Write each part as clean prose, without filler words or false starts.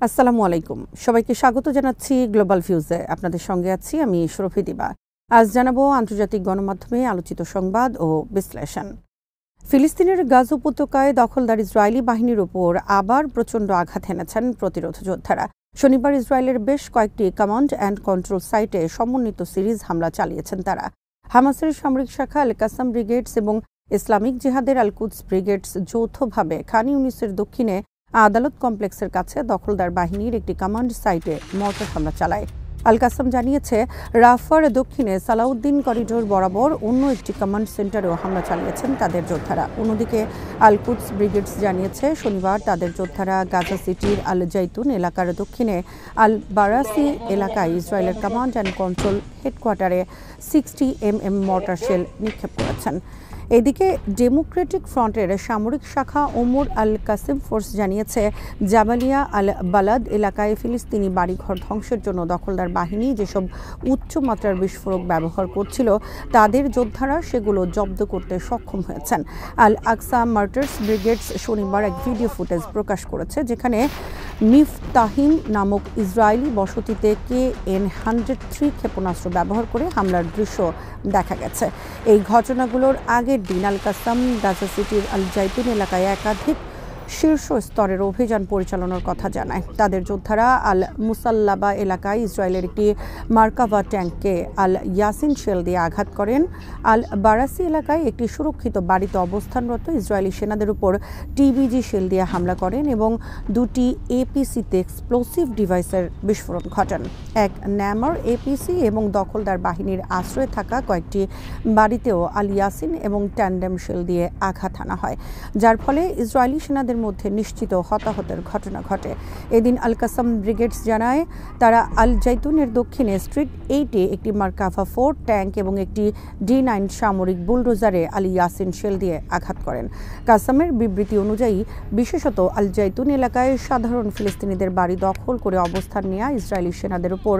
আসসালামু আলাইকুম। সবাইকে স্বাগত জানাচ্ছি গ্লোবাল ভিউজে। আপনাদের সঙ্গে আছি আমি শরফি দিবা। আজ জানাবো আন্তর্জাতিক গণমাধ্যমে আলোচিত সংবাদ ও বিশ্লেষণ। ফিলিস্তিনের গাজা উপত্যকায় দখলদার ইসরায়েলি বাহিনীর উপর আবার প্রচণ্ড আঘাত হেনেছেন প্রতিরোধ যোদ্ধারা। শনিবার ইসরায়েলের বেশ কয়েকটি কমান্ড অ্যান্ড কন্ট্রোল সাইটে সমন্বিত সিরিজ হামলা চালিয়েছেন তারা। হামাসের সামরিক শাখা আল কাসাম ব্রিগেডস এবং ইসলামিক জিহাদের আল কুদস ব্রিগেডস যৌথভাবে খান ইউনিসের দক্ষিণে আদালত কমপ্লেক্সের কাছে দখলদার বাহিনীর একটি কমান্ড সাইটে মর্টার হামলা চালায়। আল কাসাম জানিয়েছে, রাফার দক্ষিণে সালাউদ্দিন করিডোর বরাবর অন্য একটি কমান্ড সেন্টারেও হামলা চালিয়েছেন তাদের যোদ্ধারা। অন্যদিকে আল কুদস ব্রিগেডস জানিয়েছে, শনিবার তাদের যোদ্ধারা গাজা সিটির আল জাইতুন এলাকার দক্ষিণে আল বারাসি এলাকায় ইসরায়েলের কমান্ড অ্যান্ড কন্ট্রোল হেডকোয়ার্টারে 60 mm মর্টার শেল নিক্ষেপ করেছেন। এদিকে ডেমোক্রেটিক ফ্রন্টের সামরিক শাখা ওমর আল কাসিম ফোর্স জানিয়েছে, জাবালিয়া আল বালাদ এলাকায় ফিলিস্তিনি বাড়িঘর ধ্বংসের জন্য দখলদার বাহিনী যেসব উচ্চমাত্রার বিস্ফোরক ব্যবহার করছিল তাদের যোদ্ধারা সেগুলো জব্দ করতে সক্ষম হয়েছেন। আল আকসা মার্টার্স ব্রিগেডস শনিবার এক ভিডিও ফুটেজ প্রকাশ করেছে, যেখানে মিফতাহিম নামক ইসরায়েলি বসতিতে KN-103 ক্ষেপণাস্ত্র ব্যবহার করে হামলার দৃশ্য দেখা গেছে। এই ঘটনাগুলোর আগের দিন আল কাসাম গাজা সিটির আল জাইতুন এলাকায় একাধিক শীর্ষ স্তরের অভিযান পরিচালনার কথা জানায়। তাদের যোদ্ধারা আল মুসাল্লাবা এলাকায় ইসরায়েলের একটি মার্কাভা ট্যাঙ্ককে আল ইয়াসিন শেল দিয়ে আঘাত করেন। আল বারাসি এলাকায় একটি সুরক্ষিত বাড়িতে অবস্থানরত ইসরায়েলি সেনাদের উপর TBG শেল দিয়ে হামলা করেন এবং দুটি APCতে এক্সপ্লোসিভ ডিভাইসের বিস্ফোরণ ঘটান। এক ন্যামার APC এবং দখলদার বাহিনীর আশ্রয়ে থাকা কয়েকটি বাড়িতেও আল ইয়াসিন এবং ট্যান্ডেম শেল দিয়ে আঘাত হানা হয়, যার ফলে ইসরায়েলি সেনাদের মধ্যে নিশ্চিত হতাহতের ঘটনা ঘটে। এদিন আল কাসাম ব্রিগেডস জানায়, তারা আল জাইতুনের দক্ষিণে স্ট্রিট 8-এ একটি মার্কাভা 4 ট্যাঙ্ক এবং একটি D9 সামরিক বুলডোজারে আল ইয়াসিন শেল দিয়ে আঘাত করেন। কাসামের বিবৃতি অনুযায়ী, বিশেষত আল জাইতুন এলাকায় সাধারণ ফিলিস্তিনিদের বাড়ি দখল করে অবস্থান নেওয়া ইসরায়েলি সেনাদের উপর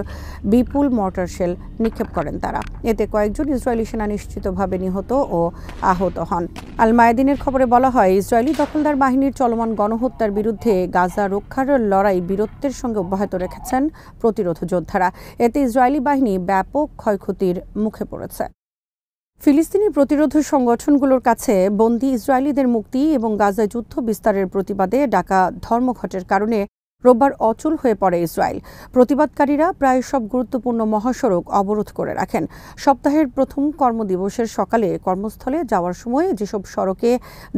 বিপুল মর্টার শেল নিক্ষেপ করেন তারা। এতে কয়েকজন ইসরায়েলি সেনা নিশ্চিতভাবে নিহত ও আহত হন। আল মায়াদিনের খবরে বলা হয়, ইসরায়েলি দখলদার বাহিনীর চলমান গণহত্যার বিরুদ্ধে গাজা রক্ষার লড়াই বীরত্বের সঙ্গে অব্যাহত রেখেছেন প্রতিরোধ যোদ্ধারা। এতে ইসরায়েলি বাহিনী ব্যাপক ক্ষয়ক্ষতির মুখে পড়েছে। ফিলিস্তিনি প্রতিরোধ সংগঠনগুলোর কাছে বন্দী ইসরায়েলিদের মুক্তি এবং গাজায় যুদ্ধ বিস্তারের প্রতিবাদে ডাকা ধর্মঘটের কারণে রোববার অচল হয়ে পড়ে ইসরায়েল। প্রতিবাদকারীরা প্রায় সব গুরুত্বপূর্ণ মহাসড়ক অবরোধ করে রাখেন। সপ্তাহের প্রথম কর্মদিবসের সকালে কর্মস্থলে যাওয়ার সময় যেসব সড়কে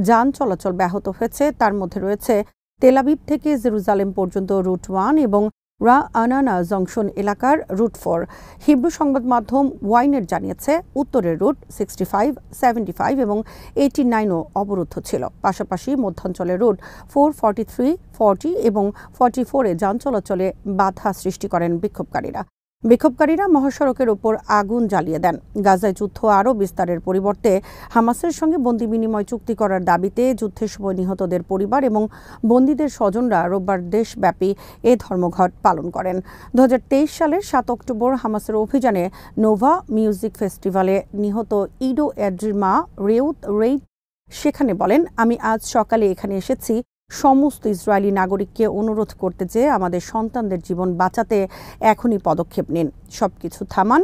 যান চলাচল ব্যাহত হয়েছে তার মধ্যে রয়েছে তেল আবিব থেকে জেরুজালেম পর্যন্ত রুট 1 এবং রা আনানা জংশন এলাকার রুট 4। হিব্রু সংবাদ মাধ্যম ওয়াইনেট জানিয়েছে, উত্তরের রুট 65, 75 এবং 89ও অবরুদ্ধ ছিল। পাশাপাশি মধ্যাঞ্চলের রুট 443, 40 এবং 44-এ যান চলাচলে বাধা সৃষ্টি করেন বিক্ষোভকারীরা মহাসড়কের ওপর আগুন জ্বালিয়ে দেন। গাজায় যুদ্ধ আরও বিস্তারের পরিবর্তে হামাসের সঙ্গে বন্দি বিনিময় চুক্তি করার দাবিতে যুদ্ধের সময় নিহতদের পরিবার এবং বন্দীদের স্বজনরা রোববার দেশব্যাপী এ ধর্মঘট পালন করেন। 2023 সালের 7 অক্টোবর হামাসের অভিযানে নোভা মিউজিক ফেস্টিভ্যালে নিহত ইডো এড্রির মা রেইত সেখানে বলেন, আমি আজ সকালে এখানে এসেছি সমস্ত ইসরায়েলি নাগরিককে অনুরোধ করতে যে আমাদের সন্তানদের জীবন বাঁচাতে এখনই পদক্ষেপ নিন। সবকিছু থামান,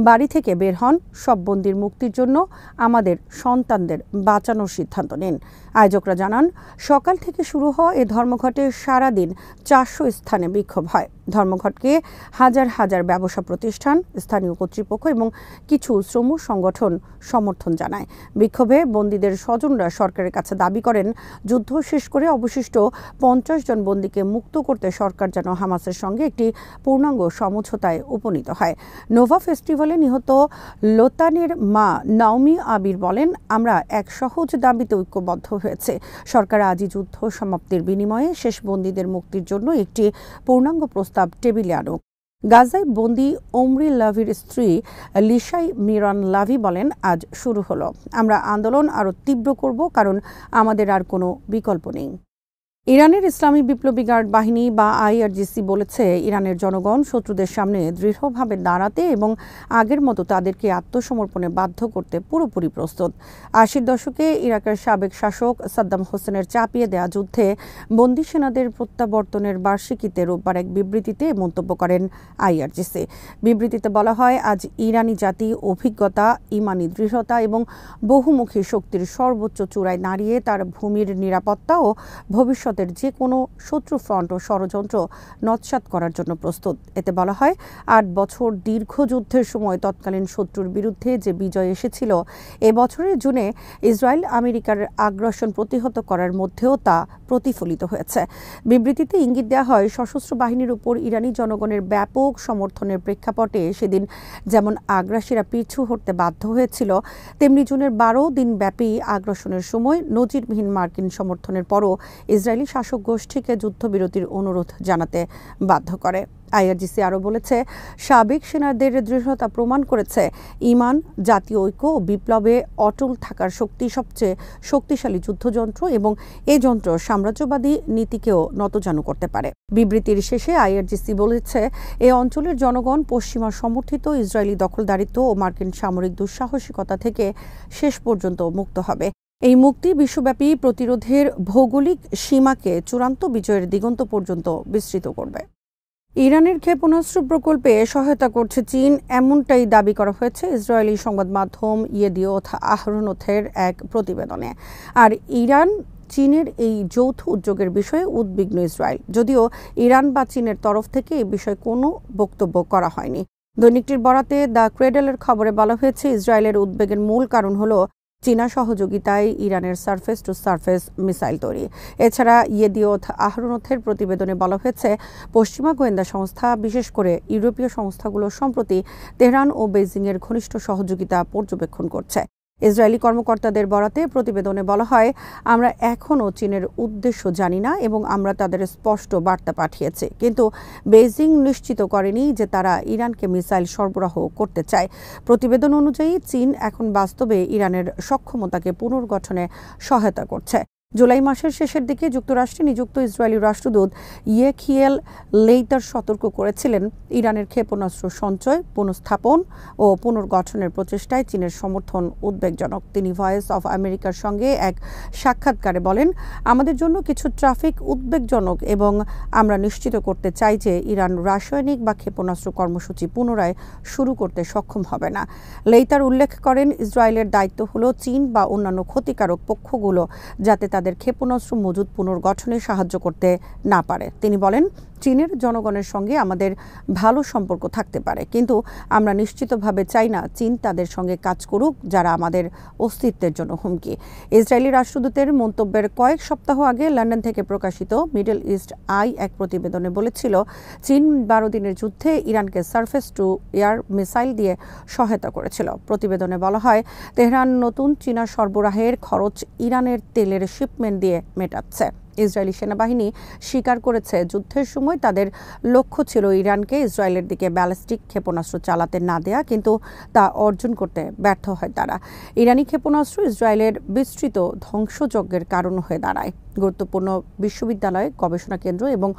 বাড়ি থেকে বের হন, সব বন্দির মুক্তির জন্য আমাদের সন্তানদের বাঁচানোর সিদ্ধান্ত নিন। আয়োজকরা জানান, সকাল থেকে শুরু হওয়া এ ধর্মঘটে সারাদিন 400 স্থানে বিক্ষোভ হয়। ধর্মঘটকে হাজার হাজার ব্যবসা প্রতিষ্ঠান, স্থানীয় কর্তৃপক্ষ এবং কিছু শ্রম সংগঠন সমর্থন জানায়। বিক্ষোভে বন্দীদের স্বজনরা সরকারের কাছে দাবি করেন, যুদ্ধ শেষ করে অবশিষ্ট 50 জন বন্দীকে মুক্ত করতে সরকার যেন হামাসের সঙ্গে একটি পূর্ণাঙ্গ সমঝোতায় উপনীত হয়। নোভা ফেস্টিভ্যালে নিহত লোতানের মা নাওমি আবির বলেন, আমরা এক সহজ দাবিতে ঐক্যবদ্ধ হয়েছে। সরকার আজই যুদ্ধ সমাপ্তির বিনিময়ে শেষ বন্দীদের মুক্তির জন্য একটি পূর্ণাঙ্গ প্রস্তাব টেবিলে আনুক। গাজায় বন্দী ওমরি লাভির স্ত্রী লিশাই মিরান লাভি বলেন, আজ শুরু হলো। আমরা আন্দোলন আরও তীব্র করব, কারণ আমাদের আর কোনো বিকল্প নেই। ইরানের ইসলামী বিপ্লবী গার্ড বাহিনী বা আইআরজিসি বলেছে, ইরানের জনগণ শত্রুদের সামনে দৃঢ়ভাবে দাঁড়াতে এবং আগের মতো তাদেরকে আত্মসমর্পণে বাধ্য করতে পুরোপুরি প্রস্তুত। ৮০ দশকে ইরাকের সাবেক শাসক সাদ্দাম হোসেনের চাপিয়ে দেয়া যুদ্ধে বন্দী সেনাদের প্রত্যাবর্তনের বার্ষিকীতে রোববার এক বিবৃতিতে মন্তব্য করেন আইআরজিসি। বিবৃতিতে বলা হয়, আজ ইরানি জাতি অভিজ্ঞতা, ইমানি দৃঢ়তা এবং বহুমুখী শক্তির সর্বোচ্চ চূড়ায় দাঁড়িয়ে তার ভূমির নিরাপত্তা ও ভবিষ্যৎ যে কোনো শত্রু ফ্রন্ট ও ষড়যন্ত্র নৎসাৎ করার জন্য প্রস্তুত। এতে বলা হয়, ৮ বছর দীর্ঘ যুদ্ধের সময় তৎকালীন শত্রুর বিরুদ্ধে যে বিজয় এসেছিল, এ বছরের জুনে ইসরায়েল আমেরিকার আগ্রাসন প্রতিহত করার মধ্যেও তা প্রতিফলিত হয়েছে। বিবৃতিতে ইঙ্গিত দেওয়া হয়, সশস্ত্র বাহিনীর উপর ইরানি জনগণের ব্যাপক সমর্থনের প্রেক্ষাপটে সেদিন যেমন আগ্রাসীরা পিছু হটতে বাধ্য হয়েছিল, তেমনি জুনের ১২ দিন ব্যাপী আগ্রাসনের সময় নজিরবিহীন মার্কিন সমর্থনের পরও ইসরায়েলি শাসক গোষ্ঠীকে যুদ্ধবিরতির অনুরোধ জানাতে বাধ্য করে। আইআরজিসি আরও বলেছে, সাবেক সেনাদের দৃঢ়তা প্রমাণ করেছে ইমান, জাতীয় ঐক্য ও বিপ্লবে অটল থাকার শক্তি সবচেয়ে শক্তিশালী যুদ্ধযন্ত্র এবং এ যন্ত্র সাম্রাজ্যবাদী নীতিকেও নতজানু করতে পারে। বিবৃতির শেষে আইআরজিসি বলেছে, এ অঞ্চলের জনগণ পশ্চিমা সমর্থিত ইসরায়েলি দখলদারিত্ব ও মার্কিন সামরিক দুঃসাহসিকতা থেকে শেষ পর্যন্ত মুক্ত হবে। এই মুক্তি বিশ্বব্যাপী প্রতিরোধের ভৌগোলিক সীমাকে চূড়ান্ত বিজয়ের দিগন্ত পর্যন্ত বিস্তৃত করবে। ইরানের ক্ষেপণাস্ত্র প্রকল্পে সহায়তা করছে চীন, এমনটাই দাবি করা হয়েছে ইসরায়েলি সংবাদ মাধ্যম ইয়েদিওথ আহরোনথের এক প্রতিবেদনে। আর ইরান চীনের এই যৌথ উদ্যোগের বিষয়ে উদ্বিগ্ন ইসরায়েল, যদিও ইরান বা চীনের তরফ থেকে এই বিষয়ে কোনো বক্তব্য করা হয়নি। দৈনিকটির বরাতে দ্য ক্রেডেলের খবরে বলা হয়েছে, ইসরায়েলের উদ্বেগের মূল কারণ হল চীনা সহযোগিতায় ইরানের সারফেস টু সারফেস মিসাইল তৈরি। এছাড়া ইয়েদিওথ আহরোনথের প্রতিবেদনে বলা হয়েছে, পশ্চিমা গোয়েন্দা সংস্থা, বিশেষ করে ইউরোপীয় সংস্থাগুলো সম্প্রতি তেহরান ও বেইজিংয়ের ঘনিষ্ঠ সহযোগিতা পর্যবেক্ষণ করছে। ইসরায়েলি কর্মকর্তাদের বরাতে প্রতিবেদনে বলা হয়, আমরা এখনও চীনের উদ্দেশ্য জানি না এবং আমরা তাদের স্পষ্ট বার্তা পাঠিয়েছি, কিন্তু বেইজিং নিশ্চিত করেনি যে তারা ইরানকে মিসাইল সরবরাহ করতে চায়। প্রতিবেদন অনুযায়ী চীন এখন বাস্তবে ইরানের সক্ষমতাকে পুনর্গঠনে সহায়তা করছে। জুলাই মাসের শেষের দিকে যুক্তরাষ্ট্রে নিযুক্ত ইসরায়েলি রাষ্ট্রদূত ইয়েখিয়েল লেইতার সতর্ক করেছিলেন, ইরানের ক্ষেপণাস্ত্র সঞ্চয়, পুনঃস্থাপন ও পুনর্গঠনের প্রচেষ্টায় চীনের সমর্থন উদ্বেগজনক। তিনি ভয়েস অফ আমেরিকার সঙ্গে এক সাক্ষাৎকারে বলেন, আমাদের জন্য কিছু ট্রাফিক উদ্বেগজনক এবং আমরা নিশ্চিত করতে চাই যে ইরান রাসায়নিক বা ক্ষেপণাস্ত্র কর্মসূচি পুনরায় শুরু করতে সক্ষম হবে না। লেইতার উল্লেখ করেন, ইসরায়েলের দায়িত্ব হল চীন বা অন্যান্য ক্ষতিকারক পক্ষগুলো যাতে তাদের ক্ষেপণাস্ত্র মজুদ পুনর্গঠনে সাহায্য করতে না পারে। তিনি বলেন, চীনের জনগণের সঙ্গে আমাদের ভালো সম্পর্ক থাকতে পারে, কিন্তু আমরা নিশ্চিতভাবে চাই না চীন তাদের সঙ্গে কাজ করুক যারা আমাদের অস্তিত্বের জন্য হুমকি। ইসরায়েলি রাষ্ট্রদূতের মন্তব্যের কয়েক সপ্তাহ আগে লন্ডন থেকে প্রকাশিত মিডল ইস্ট আই এক প্রতিবেদনে বলেছিল, চীন 12 দিনের যুদ্ধে ইরানকে সারফেস টু এয়ার মিসাইল দিয়ে সহায়তা করেছিল। প্রতিবেদনে বলা হয়, তেহরান নতুন চীনা সরবরাহের খরচ ইরানের তেলের শিপমেন্ট দিয়ে মেটাচ্ছে। ইসরায়েলি সেনাবাহিনী স্বীকার করেছে, যুদ্ধের সময় তাদের লক্ষ্য ছিল ইরানকে ইসরায়েলের দিকে ব্যালিস্টিক ক্ষেপণাস্ত্র চালাতে না দেয়া, কিন্তু তা অর্জন করতে ব্যর্থ হয় তারা। ইরানি ক্ষেপণাস্ত্র ইসরায়েলের বিস্তৃত ধ্বংসযজ্ঞের কারণ হয়ে দাঁড়ায়। গুরুত্বপূর্ণ বিশ্ববিদ্যালয়, গবেষণা কেন্দ্র এবং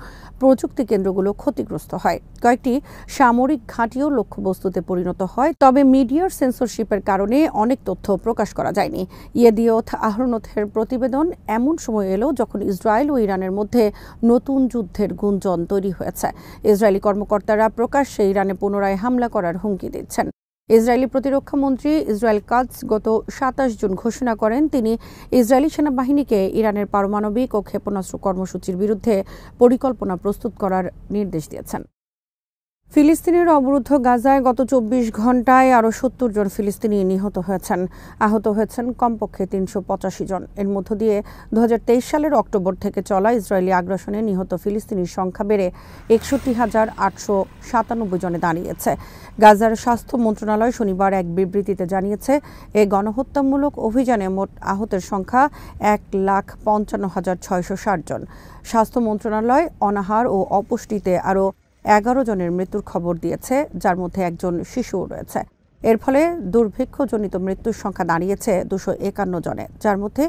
প্রযুক্তি কেন্দ্রগুলো ক্ষতিগ্রস্ত হয়। কয়েকটি সামরিক ঘাঁটিও লক্ষ্যবস্তুতে পরিণত হয়, তবে মিডিয়ার সেন্সরশিপের কারণে অনেক তথ্য প্রকাশ করা যায়নি। ইয়েদিওথ আহরোনথের প্রতিবেদন এমন সময় এলো যখন ইসরায়েল ও ইরানের মধ্যে নতুন যুদ্ধের গুঞ্জন তৈরি হয়েছে। ইসরায়েলি কর্মকর্তারা প্রকাশ্যে ইরানে পুনরায় হামলা করার হুমকি দিচ্ছেন। ইসরায়েলি প্রতিরক্ষা মন্ত্রী ইসরায়েল কাটজ গত 27 জুন ঘোষণা করেন, তিনি ইসরায়েলি সেনাবাহিনীকে ইরানের পারমাণবিক ও ক্ষেপণাস্ত্র কর্মসূচির বিরুদ্ধে পরিকল্পনা প্রস্তুত করার নির্দেশ দিয়েছেন। ফিলিস্তিনের অবরুদ্ধ গাজায় গত 24 ঘণ্টায় আরও 70 জন ফিলিস্তিনি নিহত হয়েছেন। আহত হয়েছেন কমপক্ষে 385 জন। এর মধ্য দিয়ে 2023 সালের অক্টোবর থেকে চলা ইসরায়েলি আগ্রাসনে নিহত ফিলিস্তিনির সংখ্যা বেড়ে 61,897 জনে দাঁড়িয়েছে। গাজার স্বাস্থ্য মন্ত্রণালয় শনিবার এক বিবৃতিতে জানিয়েছে, এই গণহত্যামূলক অভিযানে মোট আহতের সংখ্যা 1,55,660 জন। স্বাস্থ্য মন্ত্রণালয় অনাহার ও অপুষ্টিতে আরও 11 জনের মৃত্যুর খবর দিয়েছে, যার মধ্যে একজন শিশুও রয়েছে। এর ফলে দুর্ভিক্ষজনিত মৃত্যুর সংখ্যা দাঁড়িয়েছে 251 জনে, যার মধ্যে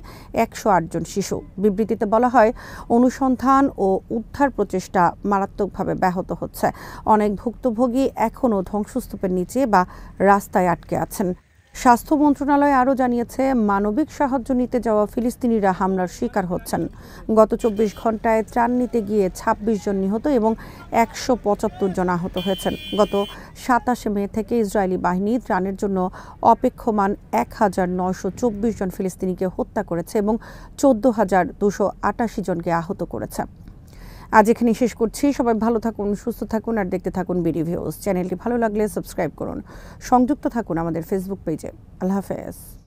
108 জন শিশু। বিবৃতিতে বলা হয়, অনুসন্ধান ও উদ্ধার প্রচেষ্টা মারাত্মকভাবে ব্যাহত হচ্ছে। অনেক ভুক্তভোগী এখনও ধ্বংসস্তূপের নিচে বা রাস্তায় আটকে আছেন। স্বাস্থ্য মন্ত্রণালয় আরও জানিয়েছে, মানবিক সাহায্য নিতে যাওয়া ফিলিস্তিনিরা হামলার শিকার হচ্ছেন। গত 24 ঘন্টায় ত্রাণ নিতে গিয়ে 26 জন নিহত এবং 175 জন আহত হয়েছেন। গত 27 মে থেকে ইসরায়েলি বাহিনী ত্রাণের জন্য অপেক্ষমান 1924 জন ফিলিস্তিনিকে হত্যা করেছে এবং 14,288 জনকে আহত করেছে। আজ এখানে শেষ করছি। সবাই ভালো থাকুন, সুস্থ থাকুন আর দেখতে থাকুন বিডি ভিউজ। চ্যানেলটি ভালো লাগলে সাবস্ক্রাইব করুন। সংযুক্ত থাকুন আমাদের ফেসবুক পেজে। আল্লাহ হাফেজ।